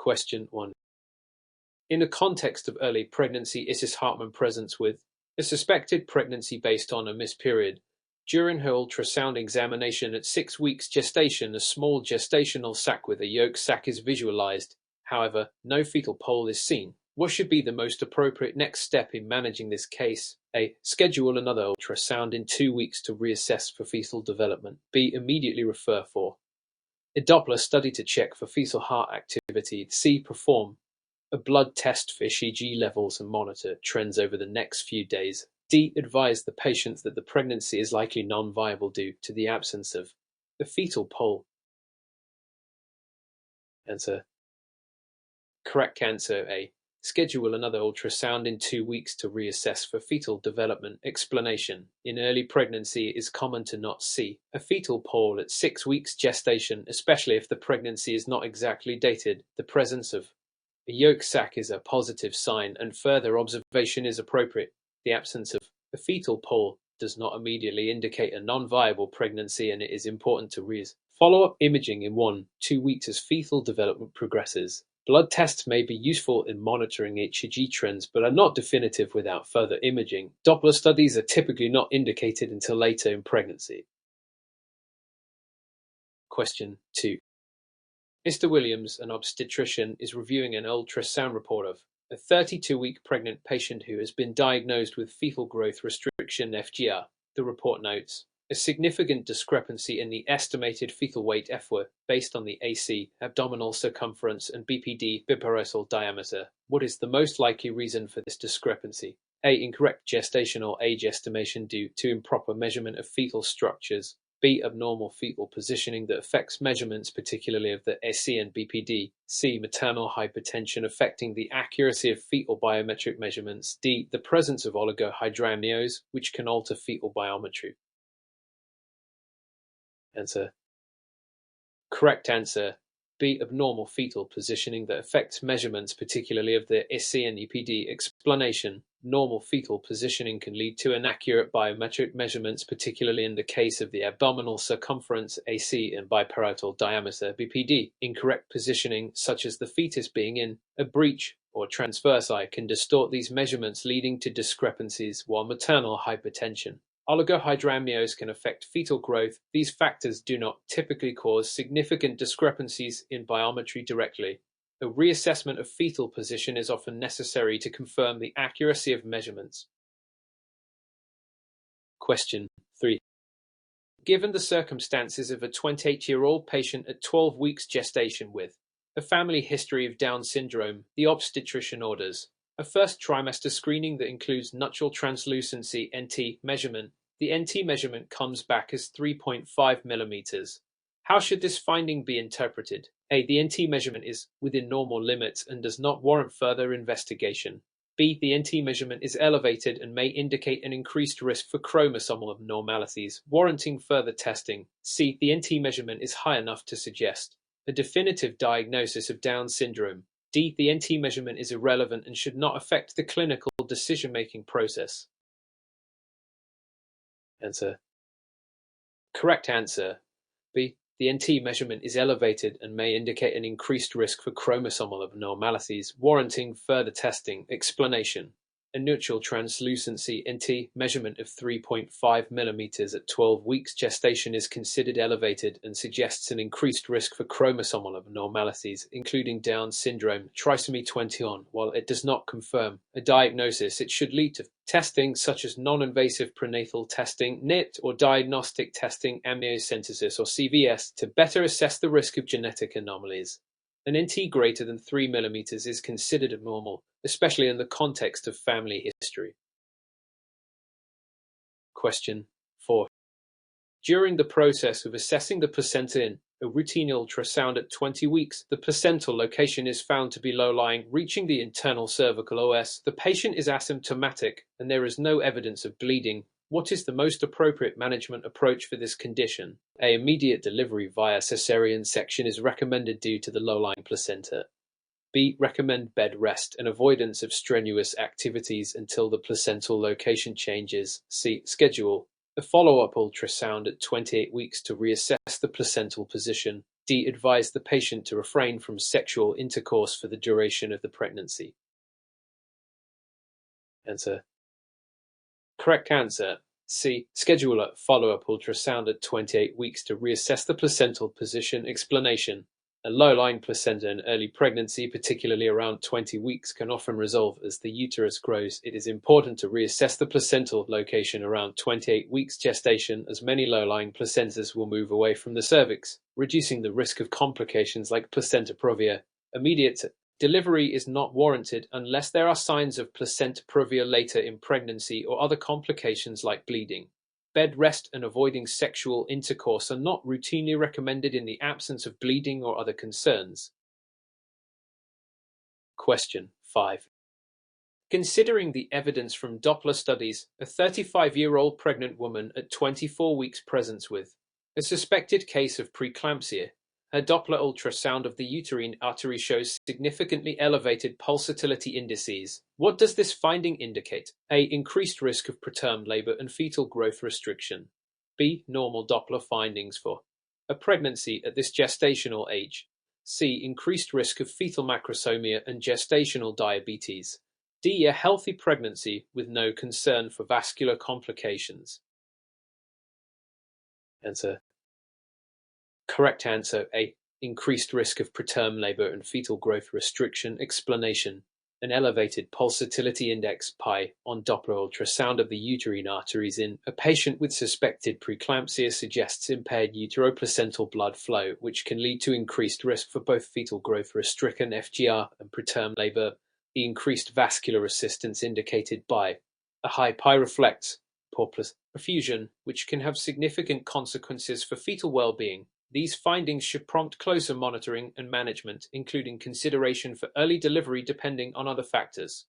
Question 1. In the context of early pregnancy, is Mrs. Hartman present with a suspected pregnancy based on a missed period? During her ultrasound examination at 6 weeks gestation, a small gestational sac with a yolk sac is visualized. However, no fetal pole is seen. What should be the most appropriate next step in managing this case? A. Schedule another ultrasound in 2 weeks to reassess for fetal development. B. Immediately refer for a Doppler study to check for fetal heart activity. C. Perform a blood test for ECG levels and monitor trends over the next few days. D. Advise the patient that the pregnancy is likely non-viable due to the absence of the fetal pole. Answer. Correct answer A. Schedule another ultrasound in 2 weeks to reassess for fetal development. Explanation. In early pregnancy, it is common to not see a fetal pole at 6 weeks gestation, especially if the pregnancy is not exactly dated. The presence of a yolk sac is a positive sign, and further observation is appropriate. The absence of a fetal pole does not immediately indicate a non-viable pregnancy, and it is important to follow-up imaging in 1-2 weeks as fetal development progresses. Blood tests may be useful in monitoring ECG trends, but are not definitive without further imaging. Doppler studies are typically not indicated until later in pregnancy. Question 2. Mr. Williams, an obstetrician, is reviewing an ultrasound report of a 32-week pregnant patient who has been diagnosed with fetal growth restriction (FGR). The report notes a significant discrepancy in the estimated fetal weight (FWER) based on the AC, abdominal circumference, and BPD, biparietal diameter. What is the most likely reason for this discrepancy? A. Incorrect gestational age estimation due to improper measurement of fetal structures. B. Abnormal fetal positioning that affects measurements, particularly of the AC and BPD. C. Maternal hypertension affecting the accuracy of fetal biometric measurements. D. The presence of oligohydramnios, which can alter fetal biometry. Answer. Correct answer. B. Abnormal fetal positioning that affects measurements, particularly of the AC and EPD. Explanation. Normal fetal positioning can lead to inaccurate biometric measurements, particularly in the case of the abdominal circumference (AC) and biparietal diameter (BPD). Incorrect positioning, such as the fetus being in a breech or transversi, can distort these measurements, leading to discrepancies, while maternal hypertension. Oligohydramnios can affect fetal growth. These factors do not typically cause significant discrepancies in biometry directly. A reassessment of fetal position is often necessary to confirm the accuracy of measurements. Question 3. Given the circumstances of a 28-year-old patient at 12 weeks gestation with a family history of Down syndrome, the obstetrician orders a first trimester screening that includes nuptial translucency (NT) measurement. The NT measurement comes back as 3.5 millimeters. How should this finding be interpreted? A. The NT measurement is within normal limits and does not warrant further investigation. B. The NT measurement is elevated and may indicate an increased risk for chromosomal abnormalities, warranting further testing. C. The NT measurement is high enough to suggest a definitive diagnosis of Down syndrome. D. The NT measurement is irrelevant and should not affect the clinical decision-making process. Answer. Correct answer. B. The NT measurement is elevated and may indicate an increased risk for chromosomal abnormalities, warranting further testing. Explanation. A nuptial translucency (NT) measurement of 3.5 millimeters at 12 weeks gestation is considered elevated and suggests an increased risk for chromosomal abnormalities, including Down syndrome, trisomy 21. While it does not confirm a diagnosis, it should lead to testing such as non-invasive prenatal testing, NIT, or diagnostic testing, amniocentesis, or CVS, to better assess the risk of genetic anomalies. An NT greater than 3 millimeters is considered abnormal, especially in the context of family history. Question 4. During the process of assessing the placenta in a routine ultrasound at 20 weeks, the placental location is found to be low-lying, reaching the internal cervical OS. The patient is asymptomatic, and there is no evidence of bleeding. What is the most appropriate management approach for this condition? A. Immediate delivery via cesarean section is recommended due to the low-lying placenta. B. Recommend bed rest and avoidance of strenuous activities until the placental location changes. C. Schedule a follow-up ultrasound at 28 weeks to reassess the placental position. D. Advise the patient to refrain from sexual intercourse for the duration of the pregnancy. Answer. Correct answer. C. Schedule a follow-up ultrasound at 28 weeks to reassess the placental position. Explanation. A low-lying placenta in early pregnancy, particularly around 20 weeks, can often resolve as the uterus grows. It is important to reassess the placental location around 28 weeks gestation, as many low-lying placentas will move away from the cervix, reducing the risk of complications like placenta previa. Immediate delivery is not warranted unless there are signs of placenta previa later in pregnancy or other complications like bleeding. Bed rest and avoiding sexual intercourse are not routinely recommended in the absence of bleeding or other concerns. Question 5. Considering the evidence from Doppler studies, a 35-year-old pregnant woman at 24 weeks presents with a suspected case of preeclampsia. Her Doppler ultrasound of the uterine artery shows significantly elevated pulsatility indices. What does this finding indicate? A. Increased risk of preterm labor and fetal growth restriction. B. Normal Doppler findings for a pregnancy at this gestational age. C. Increased risk of fetal macrosomia and gestational diabetes. D. A healthy pregnancy with no concern for vascular complications. Answer. Correct answer A. Increased risk of preterm labor and fetal growth restriction. Explanation. An elevated pulsatility index pi on Doppler ultrasound of the uterine arteries in a patient with suspected preeclampsia suggests impaired uteroplacental blood flow, which can lead to increased risk for both fetal growth restriction (FGR) and preterm labor. The increased vascular resistance indicated by a high pi reflects poor perfusion, which can have significant consequences for fetal well-being. These findings should prompt closer monitoring and management, including consideration for early delivery depending on other factors.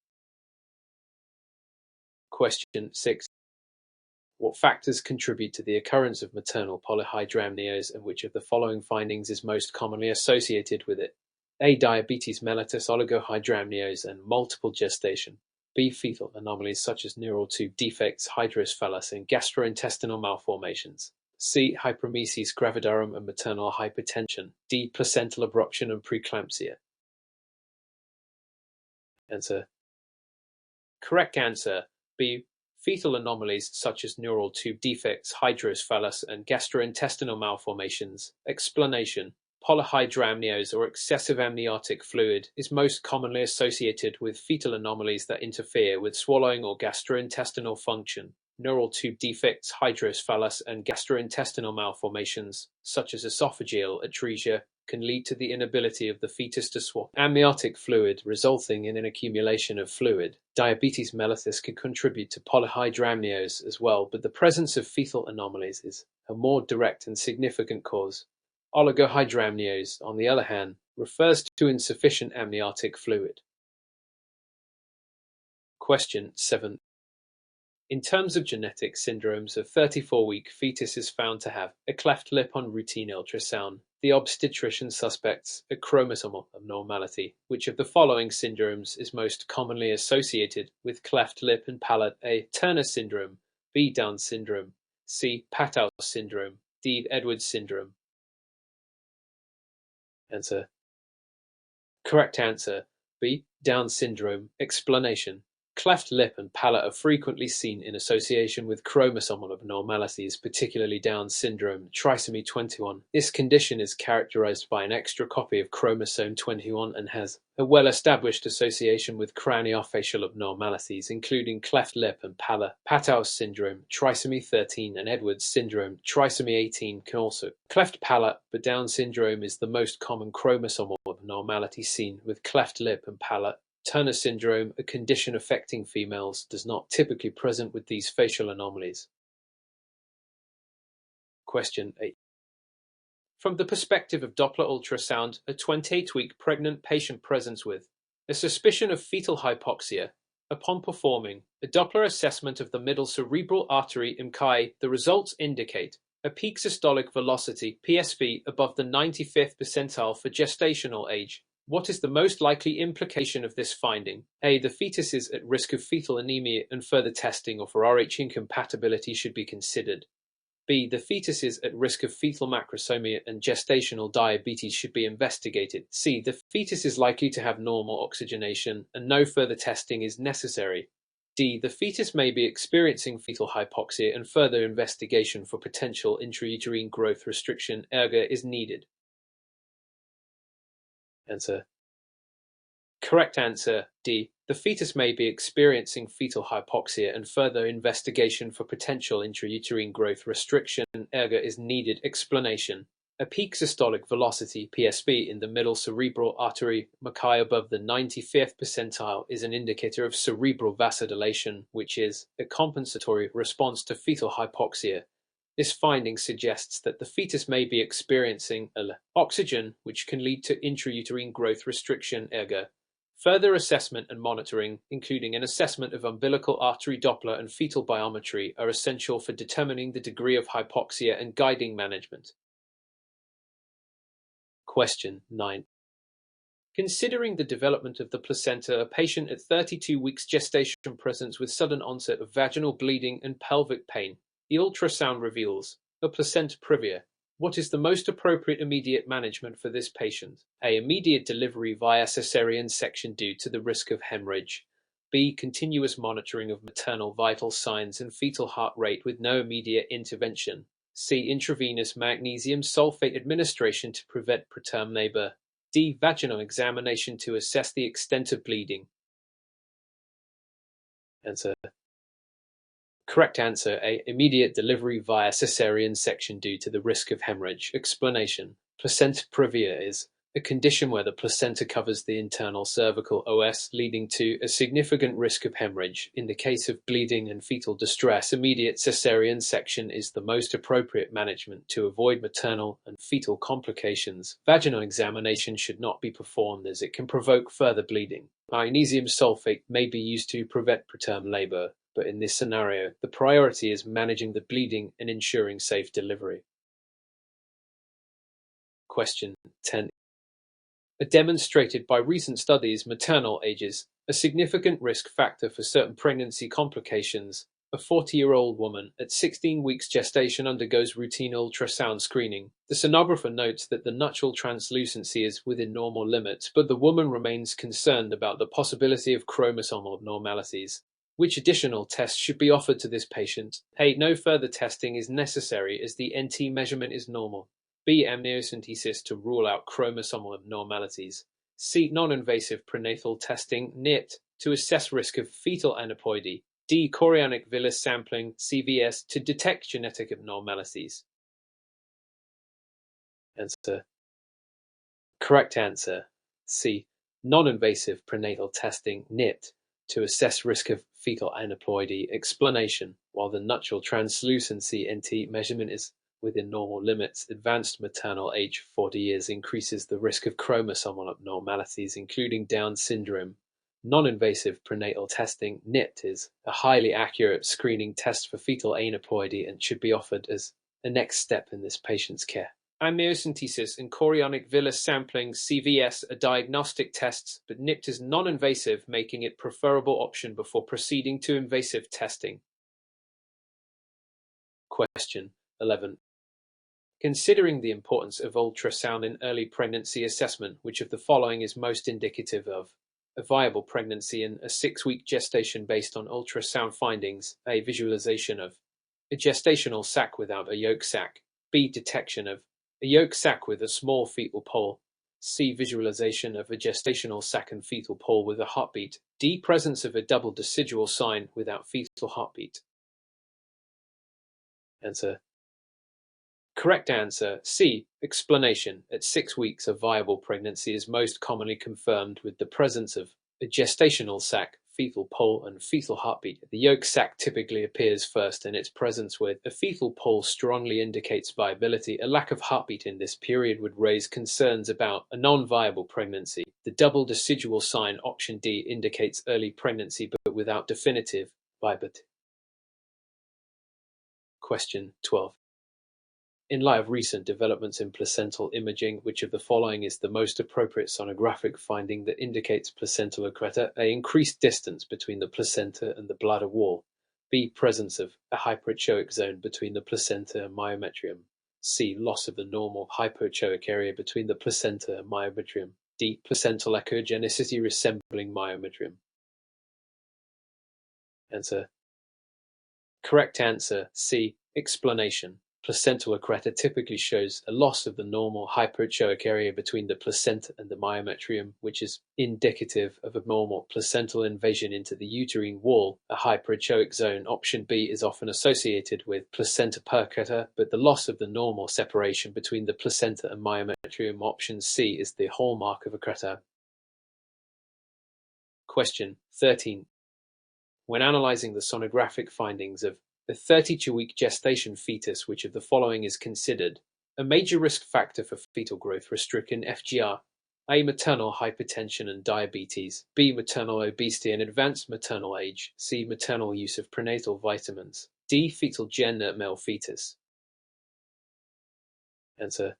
Question 6. What factors contribute to the occurrence of maternal polyhydramnios, and which of the following findings is most commonly associated with it? A. Diabetes mellitus, oligohydramnios, and multiple gestation. B. Fetal anomalies such as neural tube defects, hydrocephalus, and gastrointestinal malformations. C. Hyperemesis gravidarum and maternal hypertension. D. Placental abruption and preeclampsia. Answer. Correct answer. B. Fetal anomalies such as neural tube defects, hydrocephalus, and gastrointestinal malformations. Explanation. Polyhydramnios, or excessive amniotic fluid, is most commonly associated with fetal anomalies that interfere with swallowing or gastrointestinal function. Neural tube defects, hydrocephalus, and gastrointestinal malformations, such as esophageal atresia, can lead to the inability of the fetus to swallow amniotic fluid, resulting in an accumulation of fluid. Diabetes mellitus can contribute to polyhydramnios as well, but the presence of fetal anomalies is a more direct and significant cause. Oligohydramnios, on the other hand, refers to insufficient amniotic fluid. Question 7. In terms of genetic syndromes, a 34-week fetus is found to have a cleft lip on routine ultrasound. The obstetrician suspects a chromosomal abnormality. Which of the following syndromes is most commonly associated with cleft lip and palate? A. Turner syndrome. B. Down syndrome. C. Patau syndrome. D. Edwards syndrome. Answer. Correct answer. B. Down syndrome. Explanation. Cleft lip and palate are frequently seen in association with chromosomal abnormalities, particularly Down syndrome, trisomy 21. This condition is characterized by an extra copy of chromosome 21 and has a well-established association with craniofacial abnormalities, including cleft lip and palate. Patau syndrome, trisomy 13, and Edwards syndrome, trisomy 18, can also cleft palate, but Down syndrome is the most common chromosomal abnormality seen with cleft lip and palate. Turner syndrome, a condition affecting females, does not typically present with these facial anomalies. Question 8. From the perspective of Doppler ultrasound, a 28-week pregnant patient presents with a suspicion of fetal hypoxia. Upon performing a Doppler assessment of the middle cerebral artery (MCI), the results indicate a peak systolic velocity (PSV) above the 95th percentile for gestational age. What is the most likely implication of this finding? A. The fetus is at risk of fetal anemia and further testing or for Rh incompatibility should be considered. B. The fetus is at risk of fetal macrosomia and gestational diabetes should be investigated. C. The fetus is likely to have normal oxygenation and no further testing is necessary. D. The fetus may be experiencing fetal hypoxia and further investigation for potential intrauterine growth restriction (ERGR) is needed. Answer. Correct answer D. The fetus may be experiencing fetal hypoxia and further investigation for potential intrauterine growth restriction (ERGR) is needed. Explanation. A peak systolic velocity (PSV) in the middle cerebral artery Mackay above the 95th percentile is an indicator of cerebral vasodilation, which is a compensatory response to fetal hypoxia. This finding suggests that the fetus may be experiencing oxygen, which can lead to intrauterine growth restriction (ERGR). Further assessment and monitoring, including an assessment of umbilical artery Doppler and fetal biometry, are essential for determining the degree of hypoxia and guiding management. Question 9. Considering the development of the placenta, a patient at 32 weeks gestation presents with sudden onset of vaginal bleeding and pelvic pain. The ultrasound reveals a placenta previa. What is the most appropriate immediate management for this patient? A. Immediate delivery via cesarean section due to the risk of hemorrhage. B. Continuous monitoring of maternal vital signs and fetal heart rate with no immediate intervention. C. Intravenous magnesium sulfate administration to prevent preterm labor. D. Vaginal examination to assess the extent of bleeding. Answer. Correct answer A. Immediate delivery via cesarean section due to the risk of hemorrhage. Explanation. Placenta previa is a condition where the placenta covers the internal cervical os, leading to a significant risk of hemorrhage. In the case of bleeding and fetal distress, immediate cesarean section is the most appropriate management to avoid maternal and fetal complications. Vaginal examination should not be performed as it can provoke further bleeding. Magnesium sulfate may be used to prevent preterm labor, but in this scenario, the priority is managing the bleeding and ensuring safe delivery. Question 10. Demonstrated by recent studies, maternal age is a significant risk factor for certain pregnancy complications. A 40-year-old woman at 16 weeks gestation undergoes routine ultrasound screening. The sonographer notes that the nuptial translucency is within normal limits, but the woman remains concerned about the possibility of chromosomal abnormalities. Which additional tests should be offered to this patient? A. No further testing is necessary as the NT measurement is normal. B. Amniocentesis to rule out chromosomal abnormalities. C. Non-invasive prenatal testing (NIPT) to assess risk of fetal aneuploidy. D. Chorionic villus sampling (CVS) to detect genetic abnormalities. Answer. Correct answer C. Non-invasive prenatal testing (NIPT) to assess risk of fetal aneuploidy. Explanation. While the nuptial translucency (NT) measurement is within normal limits, advanced maternal age 40 years increases the risk of chromosomal abnormalities, including Down syndrome. Non-invasive prenatal testing (NIPT) is a highly accurate screening test for fetal aneuploidy and should be offered as a next step in this patient's care. Amniocentesis and chorionic villus sampling (CVS) are diagnostic tests, but NIPT is non-invasive, making it a preferable option before proceeding to invasive testing. Question 11. Considering the importance of ultrasound in early pregnancy assessment, which of the following is most indicative of a viable pregnancy in a 6-week gestation based on ultrasound findings? A. Visualization of a gestational sac without a yolk sac. B. Detection of a yolk sac with a small fetal pole. C. Visualization of a gestational sac and fetal pole with a heartbeat. D. Presence of a double decidual sign without fetal heartbeat. Answer. Correct answer C. Explanation. At 6 weeks, a viable pregnancy is most commonly confirmed with the presence of a gestational sac, fetal pole, and fetal heartbeat. The yolk sac typically appears first, and its presence with a fetal pole strongly indicates viability. A lack of heartbeat in this period would raise concerns about a non-viable pregnancy. The double decidual sign, option D, indicates early pregnancy but without definitive viability. Question 12. In light of recent developments in placental imaging, which of the following is the most appropriate sonographic finding that indicates placental accreta? A. Increased distance between the placenta and the bladder wall. B. Presence of a hyperechoic zone between the placenta and myometrium. C. Loss of the normal hypoechoic area between the placenta and myometrium. D. Placental echogenicity resembling myometrium. Answer. Correct answer C. Explanation. Placental accreta typically shows a loss of the normal hypoechoic area between the placenta and the myometrium, which is indicative of abnormal placental invasion into the uterine wall. A hyperechoic zone, option B, is often associated with placenta percata, but the loss of the normal separation between the placenta and myometrium, option C, is the hallmark of accreta. Question 13. When analyzing the sonographic findings of a 32-week gestation fetus, which of the following is considered a major risk factor for fetal growth restriction FGR? A. Maternal hypertension and diabetes. B. Maternal obesity and advanced maternal age. C. Maternal use of prenatal vitamins. D. Fetal gender male fetus. Answer.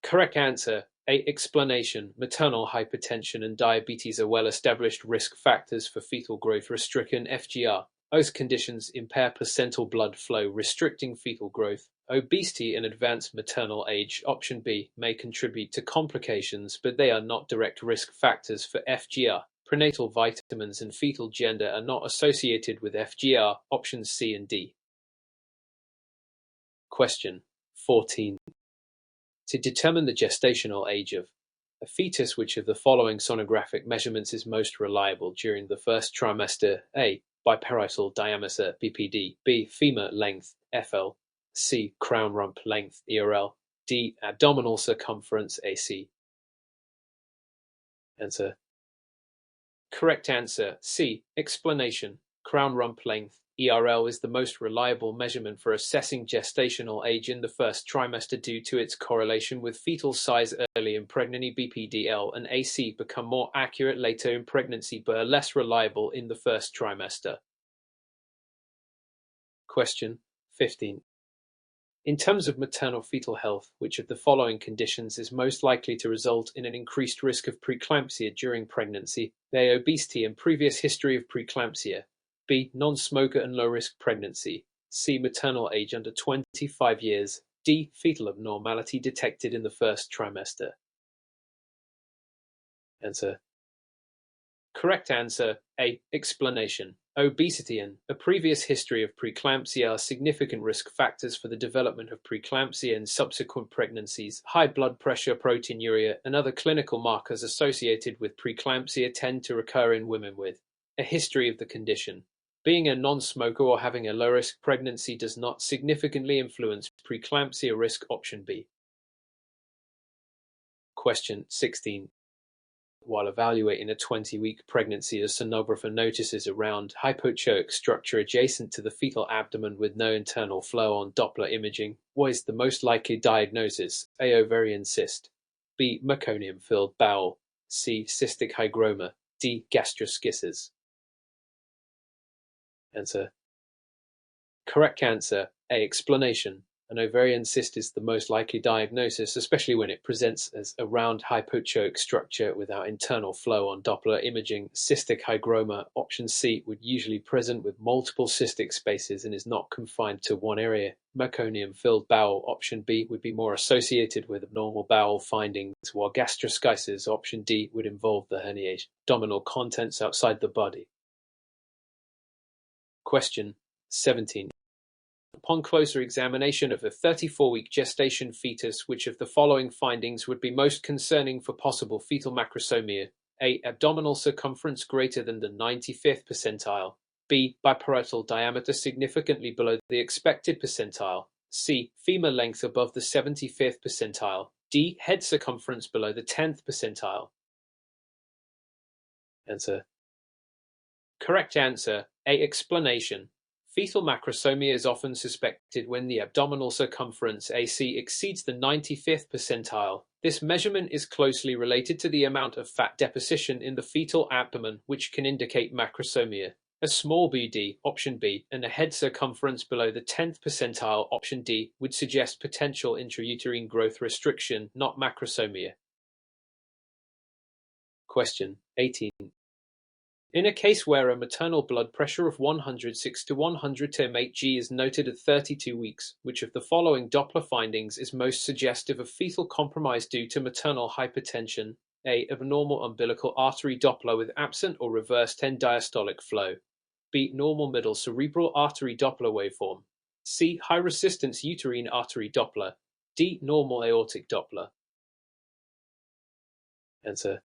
Correct answer. A. Explanation. Maternal hypertension and diabetes are well-established risk factors for fetal growth restriction FGR. Both conditions impair placental blood flow, restricting fetal growth. Obesity and advanced maternal age, option B, may contribute to complications, but they are not direct risk factors for FGR. Prenatal vitamins and fetal gender are not associated with FGR, options C and D. Question 14. To determine the gestational age of a fetus, which of the following sonographic measurements is most reliable during the first trimester? A. Biparietal diameter BPD. B. Femur length FL. C. Crown rump length ERL. D. Abdominal circumference AC. Answer. Correct answer C. Explanation. Crown rump length ERL is the most reliable measurement for assessing gestational age in the first trimester due to its correlation with fetal size early in pregnancy. BPDL and AC become more accurate later in pregnancy but are less reliable in the first trimester. Question 15. In terms of maternal fetal health, which of the following conditions is most likely to result in an increased risk of preeclampsia during pregnancy? A. Obesity and previous history of preeclampsia. B. Non-smoker and low-risk pregnancy. C. Maternal age under 25 years. D. Fetal abnormality detected in the first trimester. Answer. Correct answer A. Explanation. Obesity and a previous history of preeclampsia are significant risk factors for the development of preeclampsia and subsequent pregnancies. High blood pressure, proteinuria, and other clinical markers associated with preeclampsia tend to recur in women with a history of the condition. Being a non-smoker or having a low-risk pregnancy does not significantly influence preeclampsia risk, option B. Question 16. While evaluating a 20-week pregnancy, a sonographer notices a round hypoechoic structure adjacent to the fetal abdomen with no internal flow on Doppler imaging. What is the most likely diagnosis? A. Ovarian cyst. B. Meconium-filled bowel. C. Cystic hygroma. D. Gastroschisis. Answer. Correct answer A. Explanation. An ovarian cyst is the most likely diagnosis, especially when it presents as a round hypoechoic structure without internal flow on Doppler imaging. Cystic hygroma, option C, would usually present with multiple cystic spaces and is not confined to one area. Meconium-filled bowel, option B, would be more associated with abnormal bowel findings, while gastroschisis, option D, would involve the herniation of abdominal contents outside the body. Question 17. Upon closer examination of a 34-week gestation fetus, which of the following findings would be most concerning for possible fetal macrosomia? A. Abdominal circumference greater than the 95th percentile. B. Biparietal diameter significantly below the expected percentile. C. Femur length above the 75th percentile. D. Head circumference below the 10th percentile. Answer. Correct answer A. Explanation. Fetal macrosomia is often suspected when the abdominal circumference AC exceeds the 95th percentile. This measurement is closely related to the amount of fat deposition in the fetal abdomen, which can indicate macrosomia. A small BD, option B, and a head circumference below the 10th percentile, option D, would suggest potential intrauterine growth restriction, not macrosomia. Question 18. In a case where a maternal blood pressure of 106 to 110 Hg is noted at 32 weeks, which of the following Doppler findings is most suggestive of fetal compromise due to maternal hypertension? A. Abnormal umbilical artery Doppler with absent or reversed end diastolic flow. B. Normal middle cerebral artery Doppler waveform. C. High resistance uterine artery Doppler. D. Normal aortic Doppler. Answer.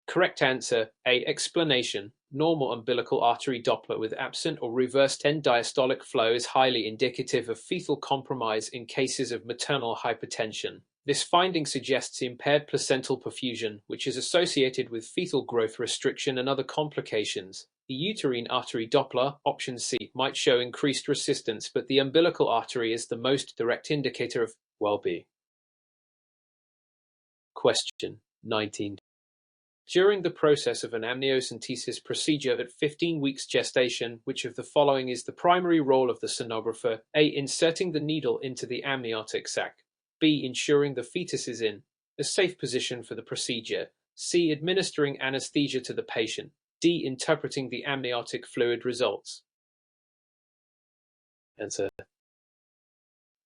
Correct answer, A. Explanation. Normal umbilical artery Doppler with absent or reversed end diastolic flow is highly indicative of fetal compromise in cases of maternal hypertension. This finding suggests impaired placental perfusion, which is associated with fetal growth restriction and other complications. The uterine artery Doppler, option C, might show increased resistance, but the umbilical artery is the most direct indicator of well-being. Question 19. During the process of an amniocentesis procedure at 15 weeks gestation, which of the following is the primary role of the sonographer? A. Inserting the needle into the amniotic sac. B. Ensuring the fetus is in a safe position for the procedure. C. Administering anesthesia to the patient. D. Interpreting the amniotic fluid results. Answer.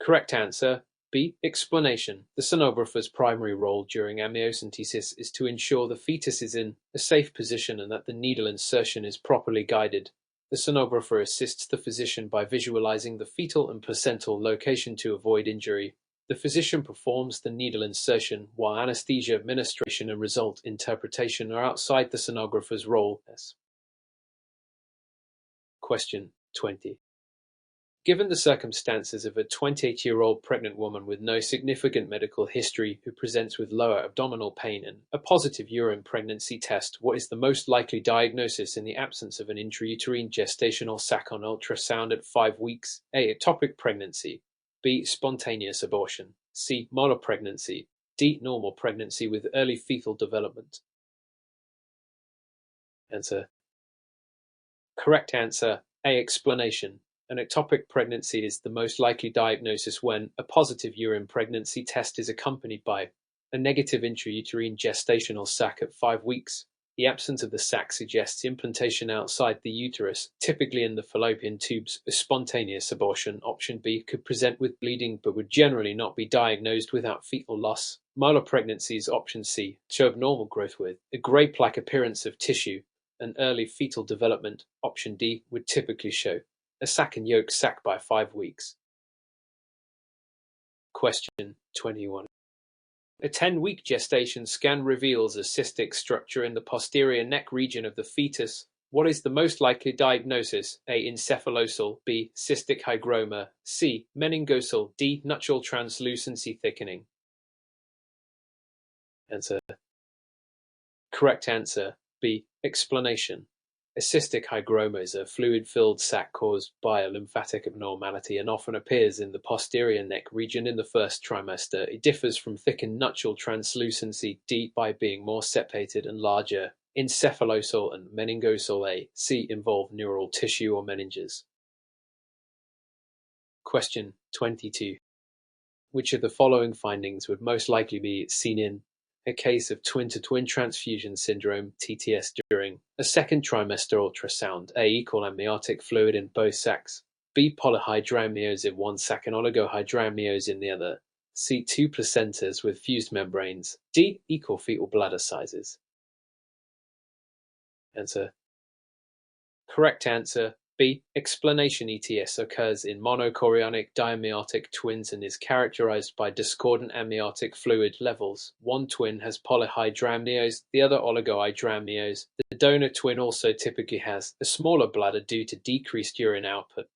Correct answer, B. Explanation. The sonographer's primary role during amniocentesis is to ensure the fetus is in a safe position and that the needle insertion is properly guided. The sonographer assists the physician by visualizing the fetal and placental location to avoid injury. The physician performs the needle insertion, while anesthesia administration and result interpretation are outside the sonographer's role. Question 20. Given the circumstances of a 28-year-old pregnant woman with no significant medical history who presents with lower abdominal pain and a positive urine pregnancy test, what is the most likely diagnosis in the absence of an intrauterine gestational sac on ultrasound at 5 weeks? A. Ectopic pregnancy. B. Spontaneous abortion. C. Monopregnancy. D. Normal pregnancy with early fetal development. Answer. Correct answer, A. Explanation. An ectopic pregnancy is the most likely diagnosis when a positive urine pregnancy test is accompanied by a negative intrauterine gestational sac at 5 weeks. The absence of the sac suggests implantation outside the uterus, typically in the fallopian tubes. A spontaneous abortion, option B, could present with bleeding but would generally not be diagnosed without fetal loss. Molar pregnancies, option C, show abnormal growth with a grey plaque appearance of tissue. An early fetal development, option D, would typically show a sac and yolk sac by 5 weeks. Question 21. A 10-week gestation scan reveals a cystic structure in the posterior neck region of the fetus. What is the most likely diagnosis? A. Encephalosal. B. Cystic hygroma. C. Meningosal. D. Nuptial translucency thickening. Answer. Correct answer, B. Explanation. A cystic hygroma is a fluid-filled sac caused by a lymphatic abnormality and often appears in the posterior neck region in the first trimester. It differs from thickened nuptial translucency D by being more septated and larger. Encephalosal and meningosal A, C involve neural tissue or meninges. Question 22. Which of the following findings would most likely be seen in a case of twin-to-twin transfusion syndrome (TTS) during a second trimester ultrasound? A. Equal amniotic fluid in both sacs. B. Polyhydramnios in one sac and oligohydramnios in the other. C. Two placentas with fused membranes. D. Equal fetal bladder sizes. Answer. Correct answer, B. Explanation. ETS occurs in monochorionic diamniotic twins and is characterized by discordant amniotic fluid levels. One twin has polyhydramnios, the other oligohydramnios. The donor twin also typically has a smaller bladder due to decreased urine output.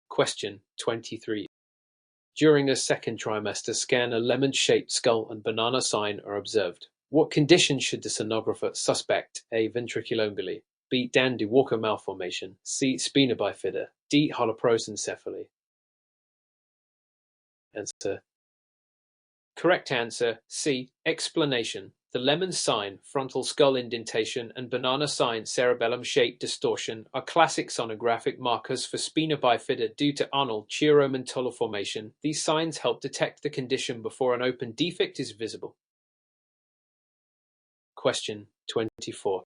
Question 23. During a second trimester scan, a lemon-shaped skull and banana sign are observed. What condition should the sonographer suspect? A. Ventriculomegaly. B. Dandy-Walker malformation. C. Spina bifida. D. holoprosencephaly. Answer. Correct answer, C. Explanation. The lemon sign, frontal skull indentation, and banana sign, cerebellum-shaped distortion, are classic sonographic markers for spina bifida due to Arnold Chiaro-Mantola formation. These signs help detect the condition before an open defect is visible. Question 24.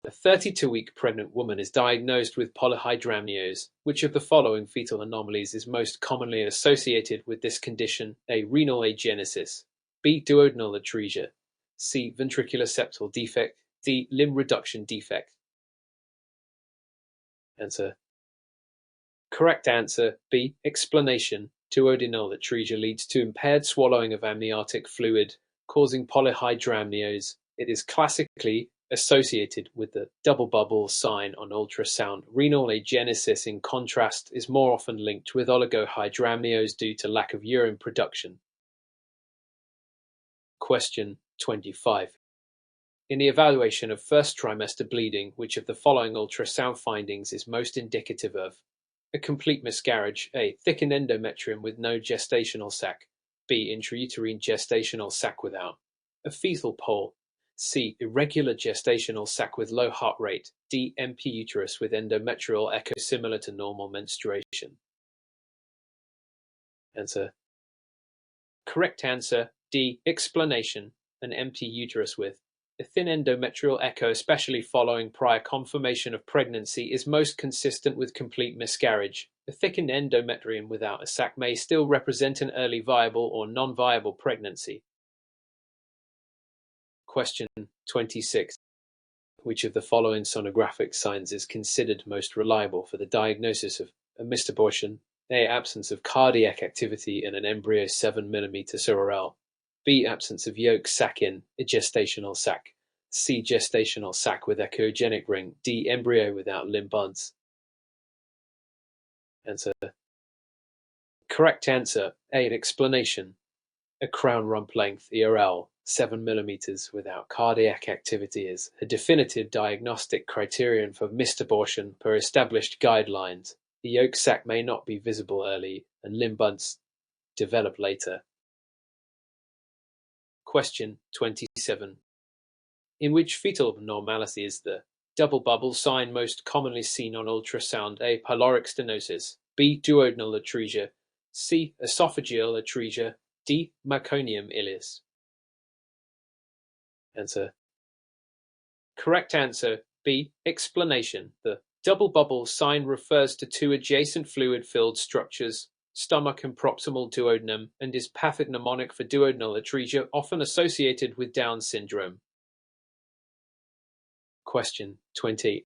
A 32-week pregnant woman is diagnosed with polyhydramnios. Which of the following fetal anomalies is most commonly associated with this condition? A. Renal agenesis. B. Duodenal atresia. C. Ventricular septal defect. D. Limb reduction defect. Answer. Correct answer B. Explanation. Duodenal atresia leads to impaired swallowing of amniotic fluid, causing polyhydramnios. It is classically associated with the double bubble sign on ultrasound. Renal agenesis, in contrast, is more often linked with oligohydramnios due to lack of urine production. Question 25. In the evaluation of first trimester bleeding, which of the following ultrasound findings is most indicative of a complete miscarriage? A. Thickened endometrium with no gestational sac. B. Intrauterine gestational sac without a fetal pole. C. Irregular gestational sac with low heart rate. D. Empty uterus with endometrial echo similar to normal menstruation. Answer. Correct answer D. Explanation. An empty uterus with a thin endometrial echo, especially following prior confirmation of pregnancy, is most consistent with complete miscarriage. A thickened endometrium without a sac may still represent an early viable or non-viable pregnancy. Question 26. Which of the following sonographic signs is considered most reliable for the diagnosis of a missed abortion? A. Absence of cardiac activity in an embryo 7 mm CRL. B. Absence of yolk sac in a gestational sac. C. Gestational sac with echogenic ring. D. Embryo without limb buds. Answer. Correct answer A. An explanation. A crown rump length ERL 7 mm without cardiac activity is a definitive diagnostic criterion for missed abortion per established guidelines. The yolk sac may not be visible early and limb buds develop later. Question 27. In which fetal abnormality is the double bubble sign most commonly seen on ultrasound? A. Pyloric stenosis. B. Duodenal atresia. C. Esophageal atresia. D. Meconium ileus. Answer. Correct answer B. Explanation. The double bubble sign refers to two adjacent fluid-filled structures, stomach and proximal duodenum, and is pathognomonic for duodenal atresia, often associated with Down syndrome. Question 20.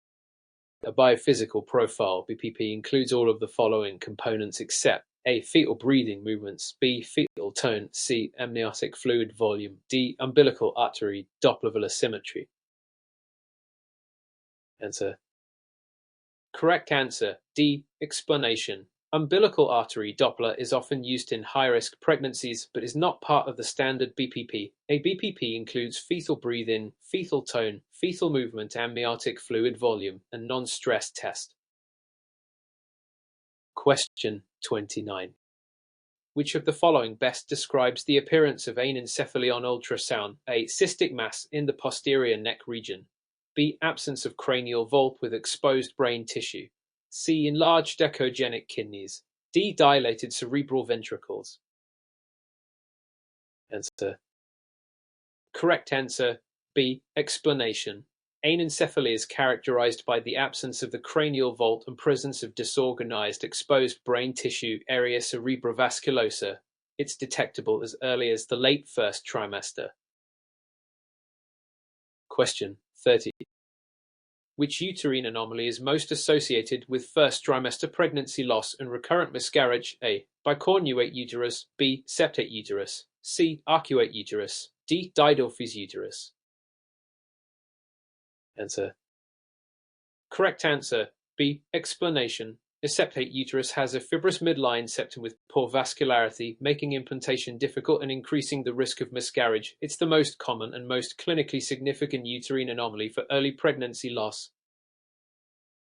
A biophysical profile (BPP) includes all of the following components except A. Fetal breathing movements. B. Fetal tone. C. Amniotic fluid volume. D. Umbilical artery Doppler velocimetry. Answer. Correct answer D. Explanation. Umbilical artery Doppler is often used in high-risk pregnancies but is not part of the standard BPP. A BPP includes fetal breathing, fetal tone, fetal movement, amniotic fluid volume, and non-stress test. Question 29. Which of the following best describes the appearance of anencephaly on ultrasound? A. Cystic mass in the posterior neck region. B. Absence of cranial vault with exposed brain tissue. C. Enlarged echogenic kidneys. D. Dilated cerebral ventricles. Answer. Correct answer B. Explanation. Anencephaly is characterized by the absence of the cranial vault and presence of disorganized, exposed brain tissue, area cerebrovasculosa. It's detectable as early as the late first trimester. Question 30. Which uterine anomaly is most associated with first trimester pregnancy loss and recurrent miscarriage? A. Bicornuate uterus. B. Septate uterus. C. Arcuate uterus. D. Didelphes uterus. Answer. Correct answer B. Explanation. A septate uterus has a fibrous midline septum with poor vascularity, making implantation difficult and increasing the risk of miscarriage. It's the most common and most clinically significant uterine anomaly for early pregnancy loss.